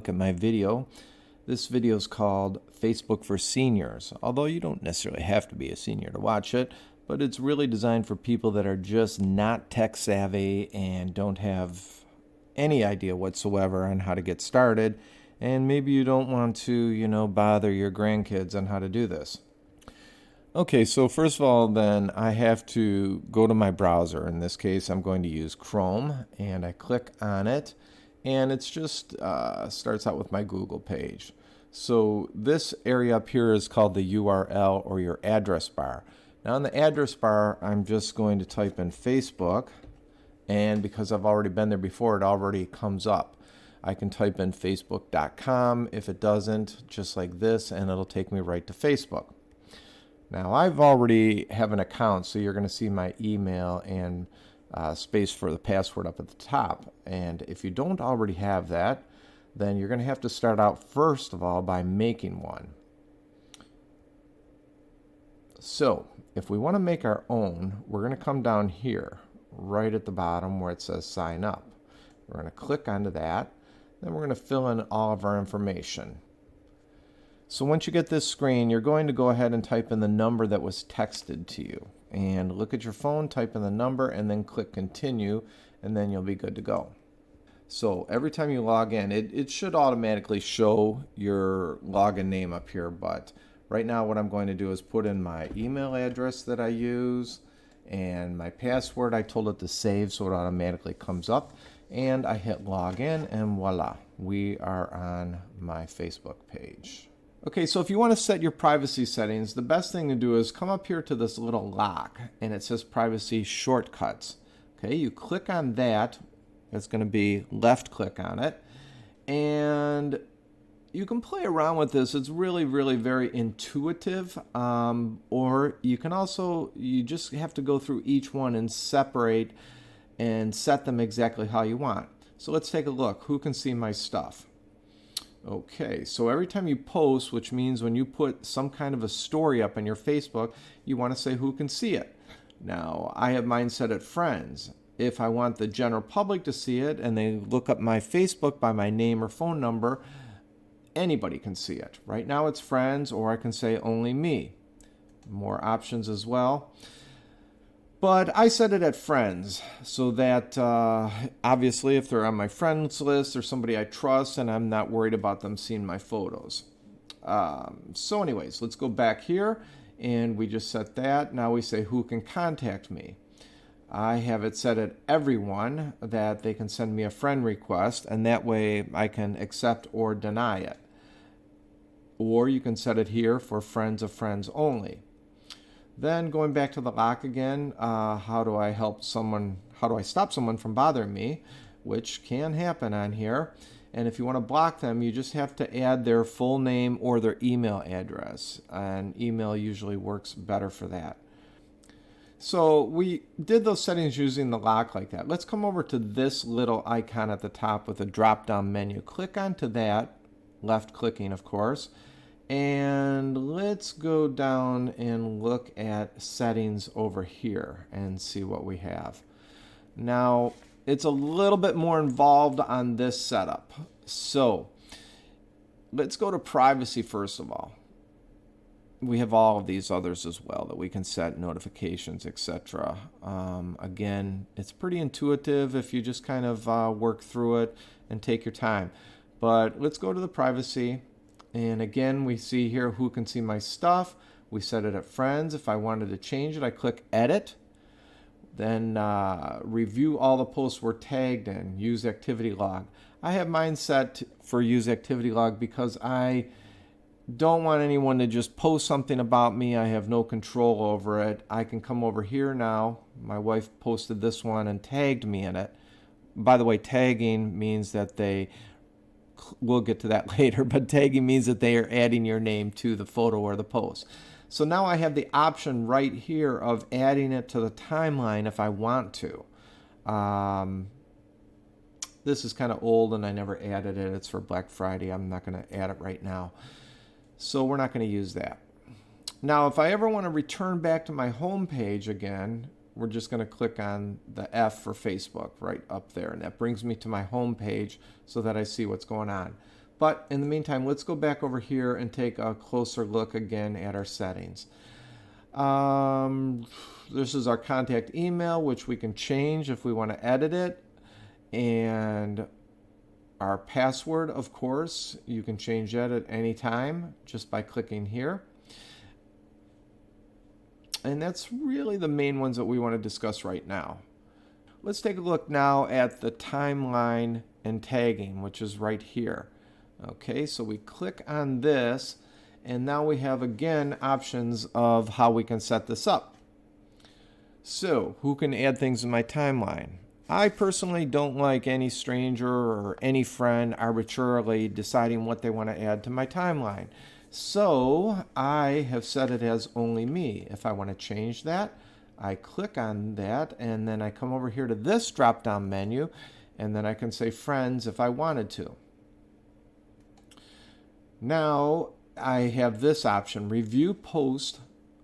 Look at my video. This video is called Facebook for Seniors, although you don't necessarily have to be a senior to watch it, but it's really designed for people that are just not tech savvy and don't have any idea whatsoever on how to get started, and maybe you don't want to, bother your grandkids on how to do this. Okay, so first of all, then I have to go to my browser. In this case, I'm going to use Chrome, and I click on it, and it's just starts out with my Google page. So this area up here is called the URL, or your address bar. Now in the address bar, I'm just going to type in Facebook, and because I've already been there before, it already comes up. I can type in facebook.com. If it doesn't, just like this, and it'll take me right to Facebook. Now I've already have an account, so you're going to see my email and space for the password up at the top. And if you don't already have that, then you're going to have to start out first of all by making one. So if we want to make our own, we're going to come down here right at the bottom where it says sign up. We're going to click onto that. Then we're going to fill in all of our information. So once you get this screen, you're going to go ahead and type in the number that was texted to you. And look at your phone, type in the number, and then click continue, and then you'll be good to go. So every time you log in, it should automatically show your login name up here, but right now what I'm going to do is put in my email address that I use and my password. I told it to save so it automatically comes up, and I hit login, and voila, we are on my Facebook page. Okay, so if you want to set your privacy settings, the best thing to do is come up here to this little lock, and it says privacy shortcuts. Okay, you click on that. It's going to be left click on it, and you can play around with this. It's really, really very intuitive, or you can also, you just have to go through each one and separate and set them exactly how you want. So let's take a look. Who can see my stuff? Okay, so every time you post, which means when you put some kind of a story up on your Facebook, you want to say who can see it. Now, I have mine set at friends. If I want the general public to see it and they look up my Facebook by my name or phone number, anybody can see it. Right now it's friends, or I can say only me. More options as well. But I set it at friends so that obviously if they're on my friends list, they're somebody I trust and I'm not worried about them seeing my photos. So anyways, let's go back here and we just set that. Now we say who can contact me. I have it set at everyone that they can send me a friend request, and that way I can accept or deny it. Or you can set it here for friends of friends only. Then going back to the lock again, how do I stop someone from bothering me, which can happen on here. And if you want to block them, you just have to add their full name or their email address. And email usually works better for that. So we did those settings using the lock like that. Let's come over to this little icon at the top with a drop-down menu. Click onto that, left clicking of course. And let's go down and look at settings over here and see what we have. Now, it's a little bit more involved on this setup. So, let's go to privacy first of all. We have all of these others as well that we can set notifications, etc. Again, it's pretty intuitive if you just kind of work through it and take your time. But let's go to the privacy. And again, we see here who can see my stuff. We set it at friends. If I wanted to change it, I click edit. Then review all the posts we're tagged in. Use activity log. I have mine set for use activity log because I don't want anyone to just post something about me. I have no control over it. I can come over here now. My wife posted this one and tagged me in it. By the way, tagging means that we'll get to that later, but tagging means that they are adding your name to the photo or the post. So now I have the option right here of adding it to the timeline if I want to. This is kind of old and I never added it. It's for Black Friday. I'm not going to add it right now. So we're not going to use that. Now, if I ever want to return back to my home page again, we're just going to click on the F for Facebook right up there, and that brings me to my home page so that I see what's going on. But in the meantime, let's go back over here and take a closer look again at our settings. This is our contact email, which we can change if we want to edit it. And our password, of course, you can change that at any time just by clicking here. And that's really the main ones that we want to discuss right now. Let's take a look now at the timeline and tagging, which is right here. Okay, so we click on this, and now we have again options of how we can set this up. So, who can add things in my timeline? I personally don't like any stranger or any friend arbitrarily deciding what they want to add to my timeline. So, I have set it as only me. If I want to change that, I click on that, and then I come over here to this drop-down menu, and then I can say friends if I wanted to. Now I have this option, review post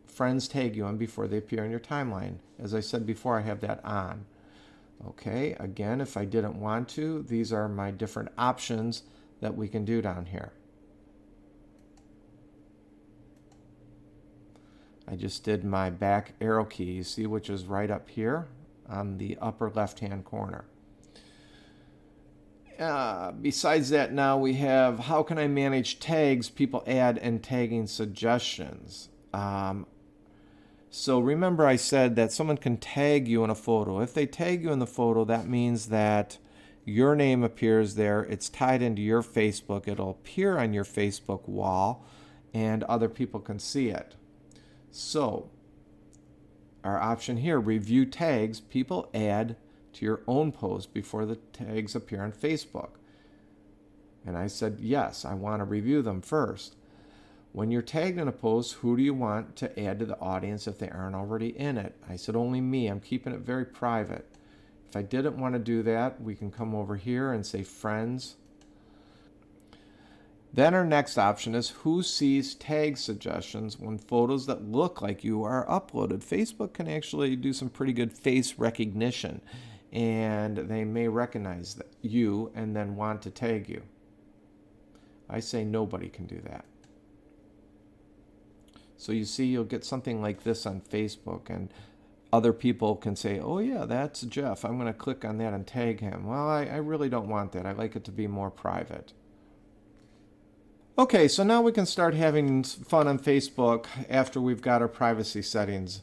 friends tag you on before they appear in your timeline. As I said before, I have that on. Okay, again, if I didn't want to, these are my different options that we can do down here. I just did my back arrow key, you see, which is right up here on the upper left-hand corner. Besides that, now we have how can I manage tags people add and tagging suggestions. So remember I said that someone can tag you in a photo. If they tag you in the photo, that means that your name appears there. It's tied into your Facebook. It'll appear on your Facebook wall and other people can see it. So our option here, review tags people add to your own post before the tags appear on Facebook. And I said, yes, I want to review them first. When you're tagged in a post, who do you want to add to the audience if they aren't already in it? I said, only me. I'm keeping it very private. If I didn't want to do that, we can come over here and say friends. Then our next option is who sees tag suggestions when photos that look like you are uploaded. Facebook can actually do some pretty good face recognition, and they may recognize you and then want to tag you. I say nobody can do that. So you see, you'll get something like this on Facebook, and other people can say, oh yeah, that's Jeff. I'm going to click on that and tag him. Well, I really don't want that. I like it to be more private. Okay, so now we can start having fun on Facebook after we've got our privacy settings.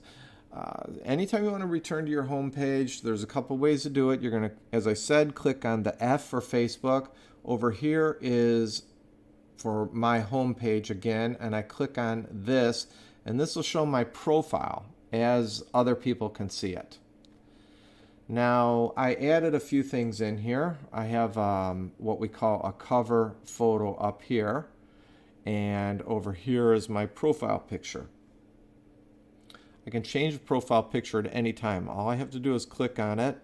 Anytime you want to return to your home page, there's a couple ways to do it. You're going to, as I said, click on the F for Facebook. Over here is for my home page again, and I click on this, and this will show my profile as other people can see it. Now, I added a few things in here. I have what we call a cover photo up here, and over here is my profile picture. I can change the profile picture at any time. All I have to do is click on it.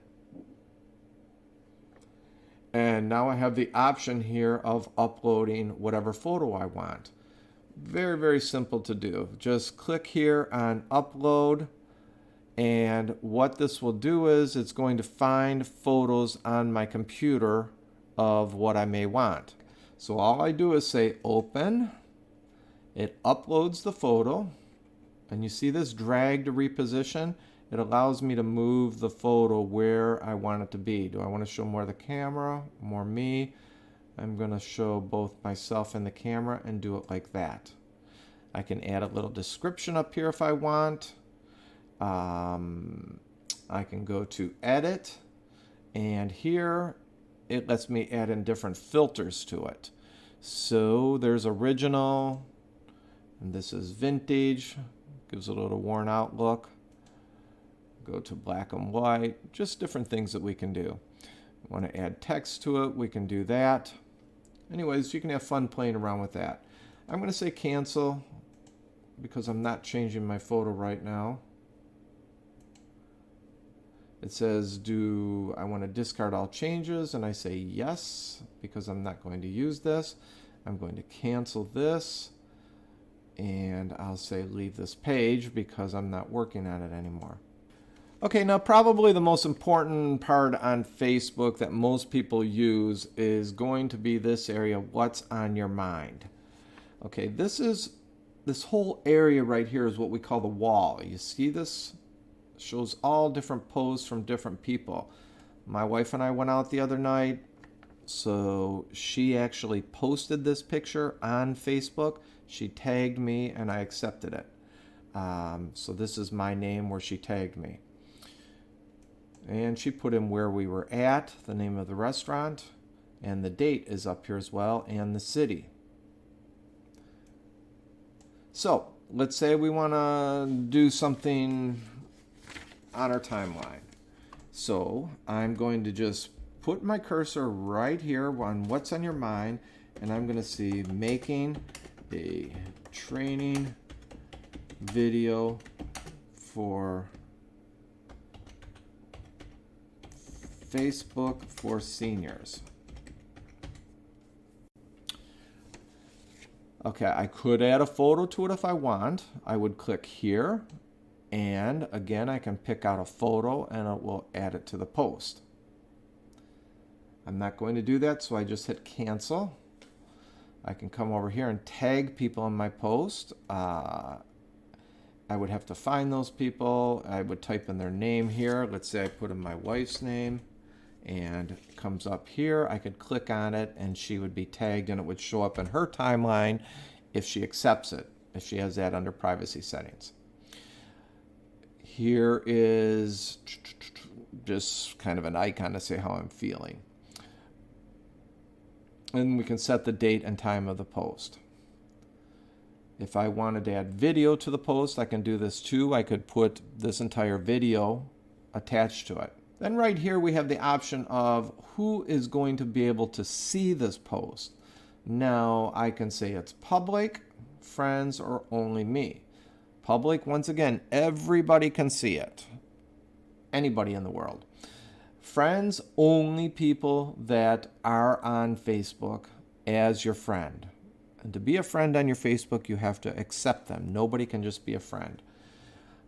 And now I have the option here of uploading whatever photo I want. Very, very simple to do. Just click here on upload, and what this will do is it's going to find photos on my computer of what I may want. So all I do is say open, it uploads the photo, and you see this drag to reposition. It allows me to move the photo where I want it to be. Do I want to show more of the camera, more me? I'm going to show both myself and the camera and do it like that. I can add a little description up here if I want. I can go to edit, and here it lets me add in different filters to it. So there's original, and this is vintage, gives it a little worn out look. Go to black and white, just different things that we can do. Want to add text to it, we can do that. Anyways, you can have fun playing around with that. I'm going to say cancel because I'm not changing my photo right now. It says, do I want to discard all changes? And I say yes, because I'm not going to use this. I'm going to cancel this, and I'll say leave this page because I'm not working on it anymore. Okay, now probably the most important part on Facebook that most people use is going to be this area, what's on your mind. Okay, this whole area right here is what we call the wall. You see this? Shows all different posts from different people. My wife and I went out the other night, so she actually posted this picture on Facebook. She tagged me and I accepted it. So this is my name where she tagged me. And she put in where we were at, the name of the restaurant, and the date is up here as well, and the city. So let's say we want to do something on our timeline. So I'm going to just put my cursor right here on what's on your mind, and I'm going to see making a training video for Facebook for seniors. Okay, I could add a photo to it if I want. I would click here, and again I can pick out a photo and it will add it to the post. I'm not going to do that, so I just hit cancel. I can come over here and tag people in my post. I would have to find those people. I would type in their name here. Let's say I put in my wife's name, and it comes up here. I could click on it and she would be tagged, and it would show up in her timeline if she accepts it, if she has that under privacy settings. Here is just kind of an icon to say how I'm feeling. And we can set the date and time of the post. If I wanted to add video to the post, I can do this too. I could put this entire video attached to it. Then right here we have the option of who is going to be able to see this post. Now I can say it's public, friends, or only me. Public, once again, everybody can see it. Anybody in the world. Friends, only people that are on Facebook as your friend. And to be a friend on your Facebook, you have to accept them. Nobody can just be a friend.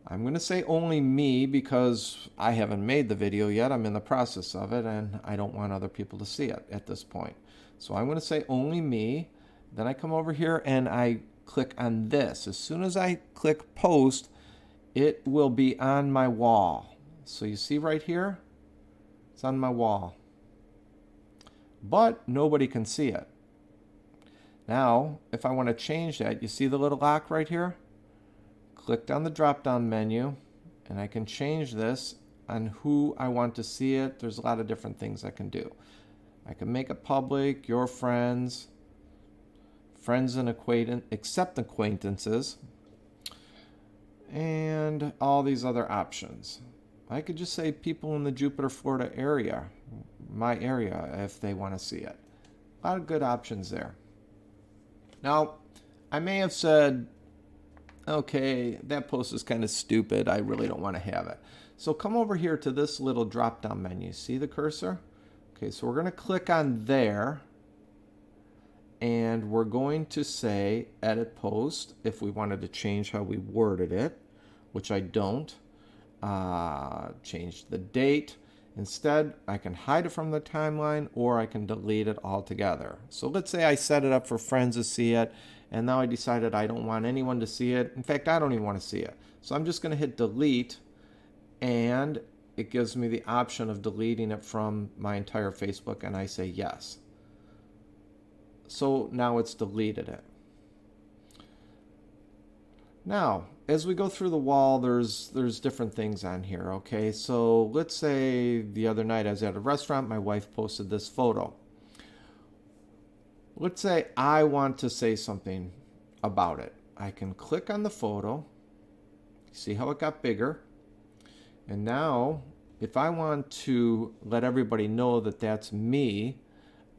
I'm going to say only me because I haven't made the video yet. I'm in the process of it, and I don't want other people to see it at this point. So I'm going to say only me. Then I come over here and I click on this. As soon as I click post, it will be on my wall. So you see right here? It's on my wall. But nobody can see it. Now, if I want to change that, you see the little lock right here? Click on the drop-down menu, and I can change this on who I want to see it. There's a lot of different things I can do. I can make it public, your friends, friends and accept acquaintances, and all these other options. I could just say people in the Jupiter, Florida area, my area, if they want to see it. A lot of good options there. Now, I may have said, okay, that post is kind of stupid. I really don't want to have it. So come over here to this little drop-down menu. See the cursor? Okay, so we're going to click on there, and we're going to say edit post if we wanted to change how we worded it, which I don't. Change the date. Instead, I can hide it from the timeline, or I can delete it altogether. So let's say I set it up for friends to see it, and now I decided I don't want anyone to see it. In fact, I don't even want to see it. So I'm just going to hit delete, and it gives me the option of deleting it from my entire Facebook, and I say yes. So now it's deleted it. Now, as we go through the wall, there's different things on here, okay? So let's say the other night I was at a restaurant, my wife posted this photo. Let's say I want to say something about it. I can click on the photo, see how it got bigger, and now if I want to let everybody know that that's me,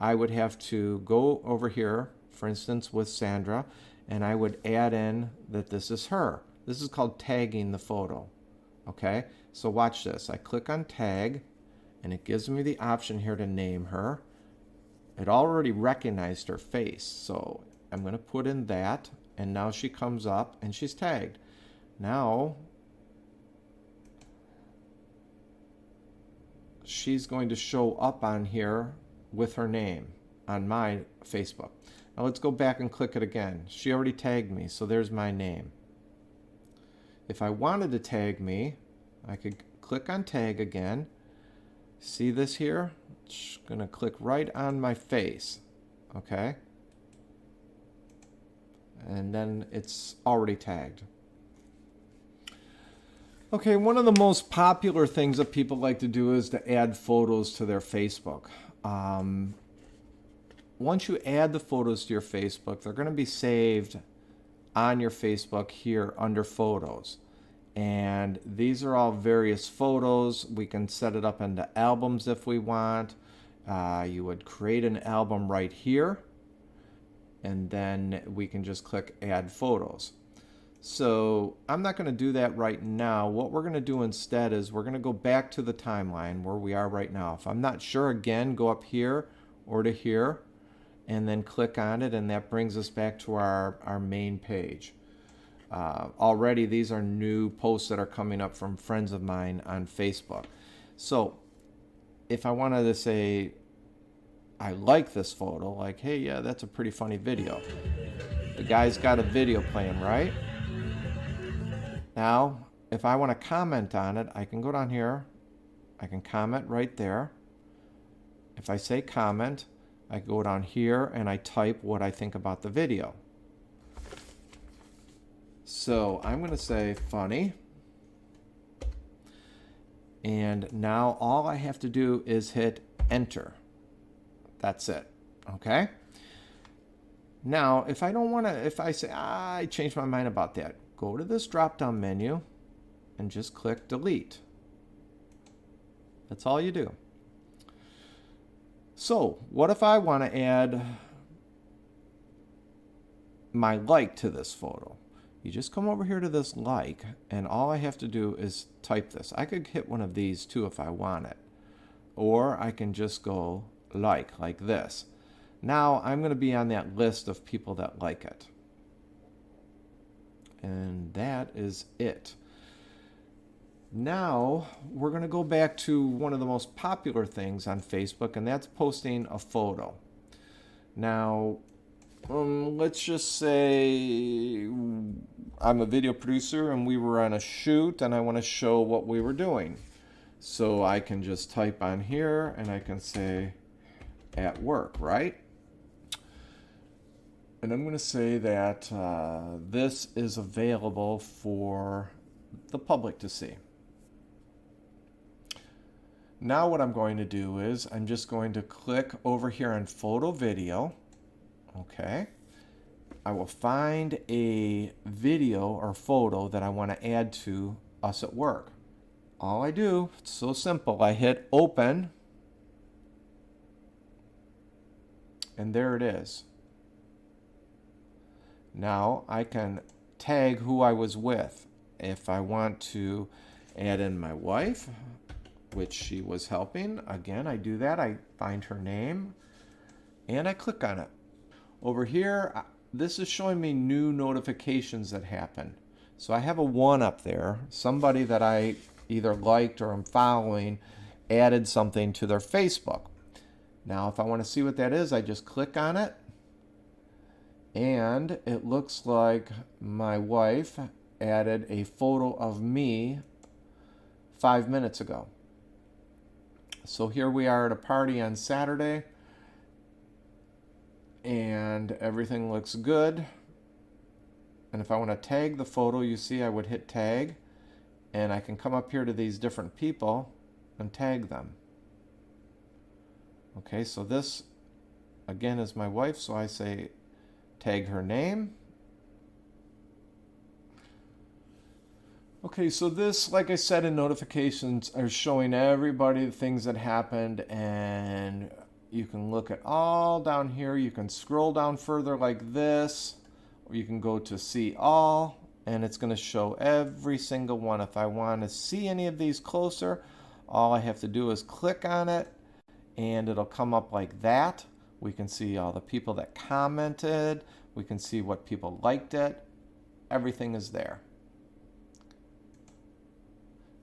I would have to go over here, for instance with Sandra, and I would add in that this is her. This is called tagging the photo. Okay, so watch this. I click on tag, and it gives me the option here to name her. It already recognized her face, so I'm going to put in that, and now she comes up and she's tagged. Now, she's going to show up on here with her name on my Facebook. Now let's go back and click it again. She already tagged me, so there's my name. If I wanted to tag me, I could click on tag again. See this here? It's gonna click right on my face, okay? And then it's already tagged. Okay, one of the most popular things that people like to do is to add photos to their Facebook. Once you add the photos to your Facebook, they're going to be saved on your Facebook here under photos. And these are all various photos. We can set it up into albums if we want. You would create an album right here, and then we can just click add photos. So I'm not going to do that right now. What we're going to do instead is we're going to go back to the timeline where we are right now. If I'm not sure, again, go up here or to here and then click on it, and that brings us back to our main page. Already these are new posts that are coming up from friends of mine on Facebook. So if I wanted to say I like this photo, like, hey, yeah, that's a pretty funny video. The guy's got a video playing, right? Now, if I want to comment on it, I can go down here. I can comment right there. If I say comment, I go down here and I type what I think about the video. So I'm going to say funny. And now all I have to do is hit enter. That's it. Okay? Now, if I don't want to, if I say, I changed my mind about that, go to this drop-down menu and just click delete. That's all you do. So, what if I want to add my like to this photo? You just come over here to this like, and all I have to do is type this. I could hit one of these too if I want it. Or I can just go like this. Now I'm going to be on that list of people that like it. And that is it. Now we're going to go back to one of the most popular things on Facebook, and that's posting a photo. Now, let's just say I'm a video producer and we were on a shoot and I want to show what we were doing. So I can just type on here and I can say at work, right? And I'm going to say that this is available for the public to see. Now what I'm going to do is I'm just going to click over here on photo video. Okay. I will find a video or photo that I want to add to us at work. All I do, it's so simple. I hit open. And there it is. Now I can tag who I was with. If I want to add in my wife, which she was helping, again, I do that. I find her name and I click on it. Over here, this is showing me new notifications that happen. So I have a 1 up there. Somebody that I either liked or am following added something to their Facebook. Now, if I want to see what that is, I just click on it. And it looks like my wife added a photo of me 5 minutes ago. So here we are at a party on Saturday. And everything looks good. And if I want to tag the photo, you see I would hit tag. And I can come up here to these different people and tag them. Okay, so this, again, is my wife. So I say tag her name. Okay, so this, like I said in notifications, are showing everybody the things that happened, and you can look at all down here. You can scroll down further like this, or you can go to see all, and it's going to show every single one. If I want to see any of these closer, all I have to do is click on it, and it'll come up like that. We can see all the people that commented. We can see what people liked it. Everything is there.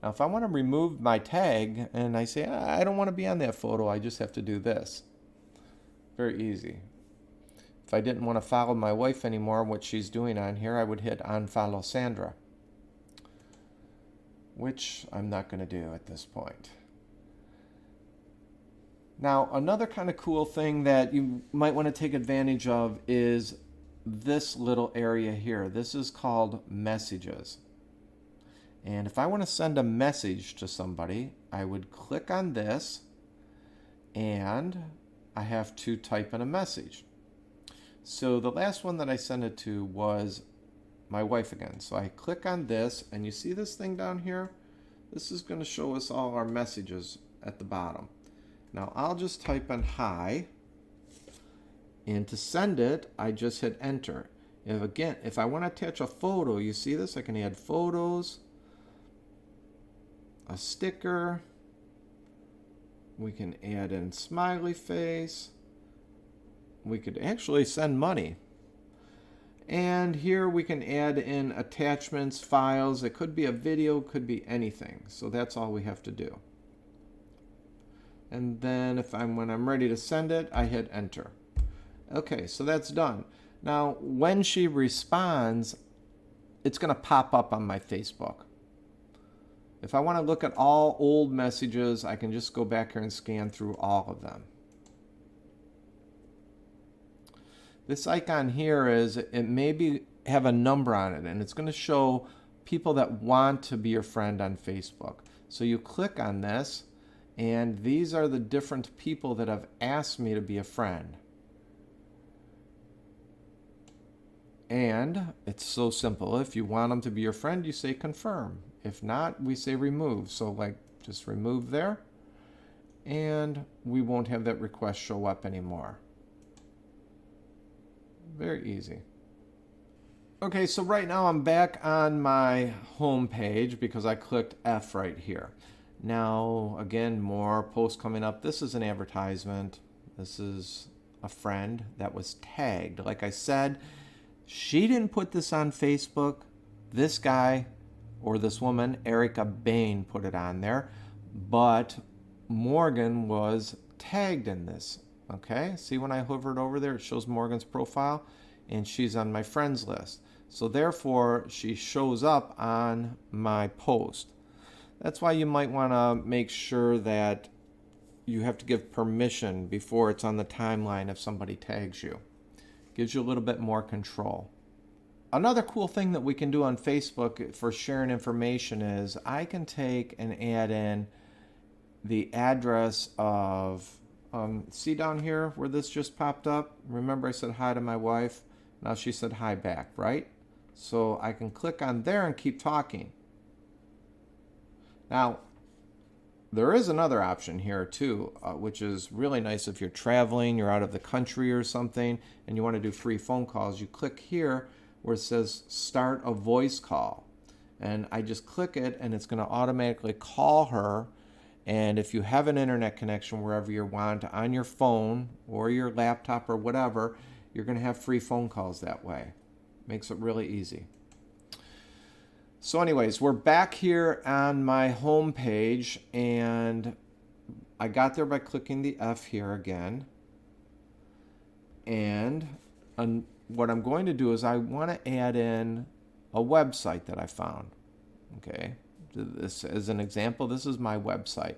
Now, if I want to remove my tag and I say, I don't want to be on that photo, I just have to do this. Very easy. If I didn't want to follow my wife anymore, what she's doing on here, I would hit unfollow Sandra, which I'm not going to do at this point. Now, another kind of cool thing that you might want to take advantage of is this little area here. This is called messages. And if I want to send a message to somebody, I would click on this and I have to type in a message. So the last one that I sent it to was my wife again. So I click on this and you see this thing down here? This is going to show us all our messages at the bottom. Now I'll just type in hi, and to send it, I just hit enter. If I want to attach a photo, you see this? I can add photos, a sticker, we can add in smiley face, we could actually send money. And here we can add in attachments, files. It could be a video, could be anything. So that's all we have to do. And then when I'm ready to send it, I hit enter. Okay, so that's done. Now, when she responds, it's going to pop up on my Facebook. If I want to look at all old messages, I can just go back here and scan through all of them. This icon here it maybe have a number on it, and it's going to show people that want to be your friend on Facebook. So you click on this, and these are the different people that have asked me to be a friend. And it's so simple. If you want them to be your friend, you say confirm. If not, we say remove. So like just remove there, and we won't have that request show up anymore. Very easy. Okay, so right now I'm back on my home page because I clicked F right here. Now, again, more posts coming up. This is an advertisement. This is a friend that was tagged. Like I said, she didn't put this on Facebook. This guy or this woman, Erica Bain, put it on there. But Morgan was tagged in this. Okay, see when I hovered over there, it shows Morgan's profile, and she's on my friends list. So therefore, she shows up on my post. That's why you might want to make sure that you have to give permission before it's on the timeline if somebody tags you. Gives you a little bit more control. Another cool thing that we can do on Facebook for sharing information is I can take and add in the address of, see down here where this just popped up? Remember I said hi to my wife? Now she said hi back, right? So I can click on there and keep talking. Now, there is another option here too, which is really nice if you're traveling, you're out of the country or something, and you want to do free phone calls. You click here where it says start a voice call. And I just click it and it's going to automatically call her. And if you have an internet connection wherever you want on your phone or your laptop or whatever, you're going to have free phone calls that way. Makes it really easy. So anyways, we're back here on my home page, and I got there by clicking the F here again. And what I'm going to do is I want to add in a website that I found. Okay, this as an example, this is my website.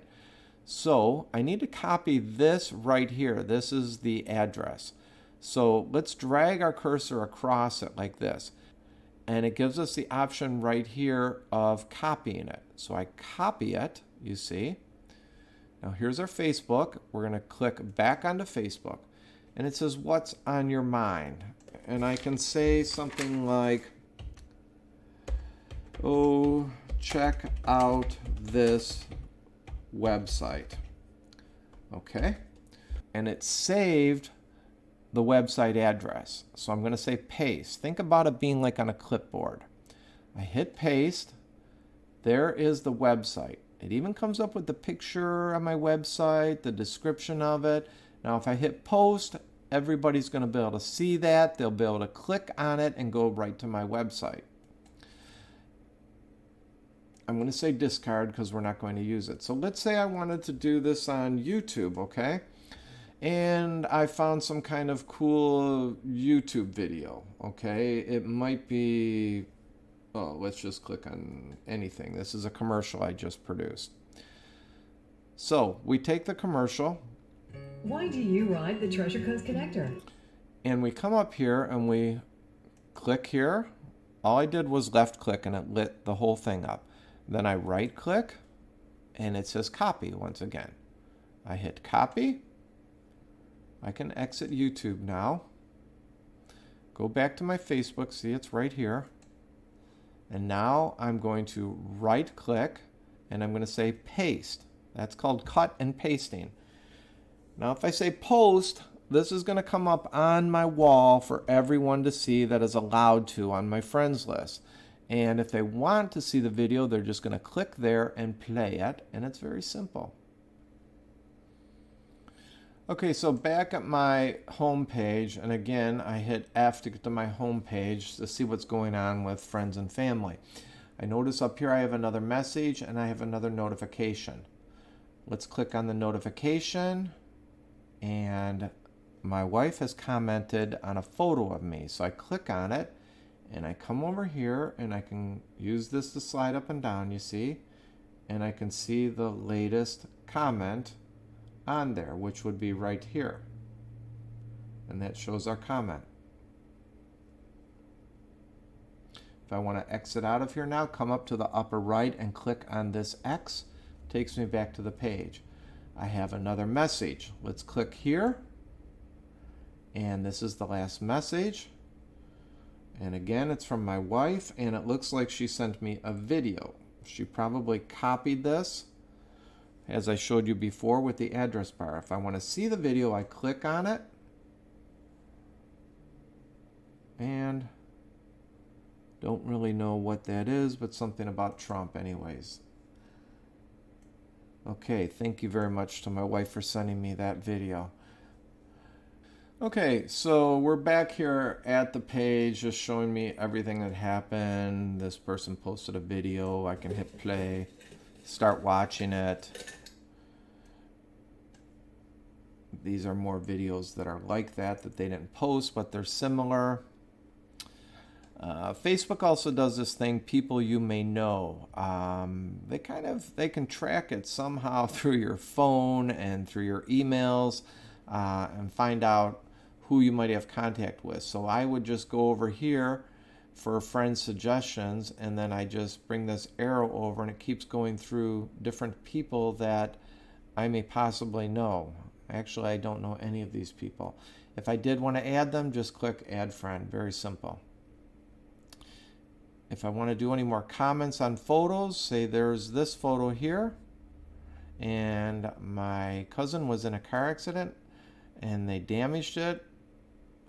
So I need to copy this right here. This is the address. So let's drag our cursor across it like this. And it gives us the option right here of copying it. So I copy it, you see. Now here's our Facebook. We're going to click back onto Facebook. And it says, what's on your mind? And I can say something like, oh, check out this website. Okay. And it's saved the website address. So I'm going to say paste. Think about it being like on a clipboard. I hit paste. There is the website. It even comes up with the picture on my website, the description of it. Now if I hit post, everybody's going to be able to see that. They'll be able to click on it and go right to my website. I'm going to say discard because we're not going to use it. So let's say I wanted to do this on YouTube, okay? And I found some kind of cool YouTube video, okay? It might be, oh, let's just click on anything. This is a commercial I just produced. So we take the commercial. Why do you ride the Treasure Coast Connector? And we come up here and we click here. All I did was left click and it lit the whole thing up. Then I right click and it says copy once again. I hit copy. I can exit YouTube now. Go back to my Facebook. See, it's right here. And now I'm going to right click and I'm going to say paste. That's called cut and pasting. Now if I say post, this is going to come up on my wall for everyone to see that is allowed to on my friends list. And if they want to see the video, they're just going to click there and play it. And it's very simple. Okay, so back at my home page, and again, I hit F to get to my home page to see what's going on with friends and family. I notice up here I have another message and I have another notification. Let's click on the notification, and my wife has commented on a photo of me. So I click on it and I come over here and I can use this to slide up and down, you see, and I can see the latest comment on there, which would be right here, and that shows our comment. If I want to exit out of here now, come up to the upper right and click on this X. Takes me back to the page. I have another message. Let's click here, and this is the last message, and again it's from my wife, and it looks like she sent me a video. She probably copied this as I showed you before with the address bar. If I want to see the video, I click on it, and don't really know what that is, but something about Trump anyways. Okay, thank you very much to my wife for sending me that video. Okay, so we're back here at the page just showing me everything that happened. This person posted a video. I can hit play, start watching it. These are more videos that are like that they didn't post, but they're similar. Facebook also does this thing, people you may know. They can track it somehow through your phone and through your emails and find out who you might have contact with. So I would just go over here for friend suggestions, and then I just bring this arrow over and it keeps going through different people that I may possibly know. Actually, I don't know any of these people. If I did want to add them, just click add friend. Very simple. If I want to do any more comments on photos, say there's this photo here, and my cousin was in a car accident and they damaged it.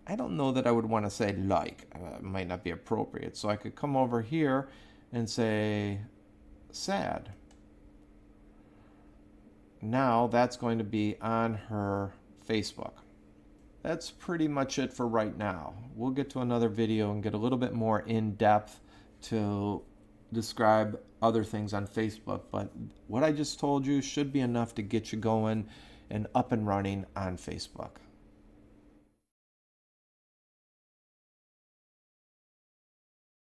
I don't know that I would want to say like. It might not be appropriate. So I could come over here and say sad. Now that's going to be on her Facebook. That's pretty much it for right now. We'll get to another video and get a little bit more in depth to describe other things on Facebook, but what I just told you should be enough to get you going and up and running on Facebook.